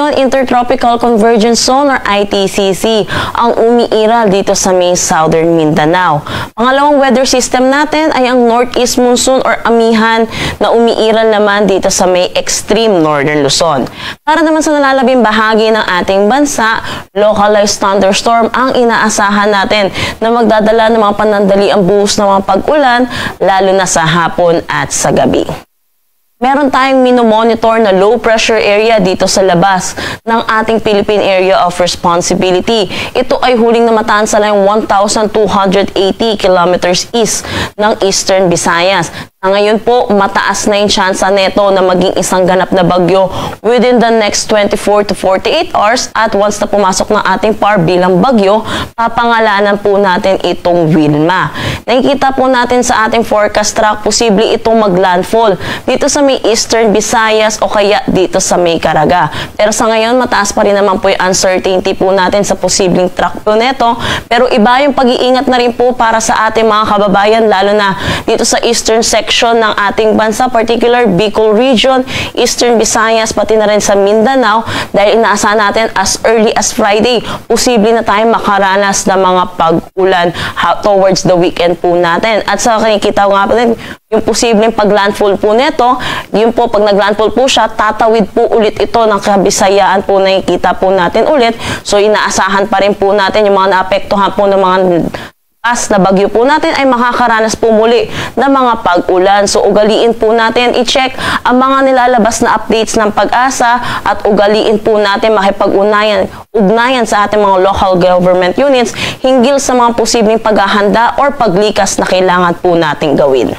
ngayon, Intertropical Convergence Zone or ITCZ ang umiiral dito sa may Southern Mindanao. Pangalawang weather system natin ay ang Northeast Monsoon or Amihan na umiiral naman dito sa may extreme Northern Luzon. Para naman sa nalalabing bahagi ng ating bansa, localized thunderstorm ang inaasahan natin na magdadala ng mga panandaliang buhos ng mga pag-ulan lalo na sa hapon at sa gabi. Meron tayong minomonitor na low pressure area dito sa labas ng ating Philippine Area of Responsibility. Ito ay huling namataan sa layong 1,280 kilometers east ng Eastern Visayas. Ngayon po, mataas na yung tsansa neto na maging isang ganap na bagyo within the next 24 to 48 hours at once na pumasok ng ating PAR bilang bagyo, papangalanan po natin itong Wilma. Nakikita po natin sa ating forecast track, posible itong maglandfall dito sa may Eastern Visayas o kaya dito sa may Caraga. Pero sa ngayon, mataas pa rin naman po yung uncertainty po natin sa posibleng track po neto. Pero iba yung pag-iingat na rin po para sa ating mga kababayan, lalo na dito sa eastern section ng ating bansa, particular Bicol region, Eastern Visayas, pati na rin sa Mindanao, dahil inaasahan natin as early as Friday, posible na tayo makaranas ng mga pag-ulan towards the weekend po natin. At sa nakikita nga po din, yung posibleng pag-landfall po neto, yun po, pag nag-landfall po siya, tatawid po ulit ito ng Kabisayaan po, nakikita po natin ulit. So, inaasahan pa rin po natin yung mga naapektuhan po ng mga na bagyo po natin ay makakaranas po muli ng mga pag-ulan. So, ugaliin po natin i-check ang mga nilalabas na updates ng Pag-asa at ugaliin po natin makipag-ugnayan sa ating mga local government units hinggil sa mga posibleng paghahanda or paglikas na kailangan po nating gawin.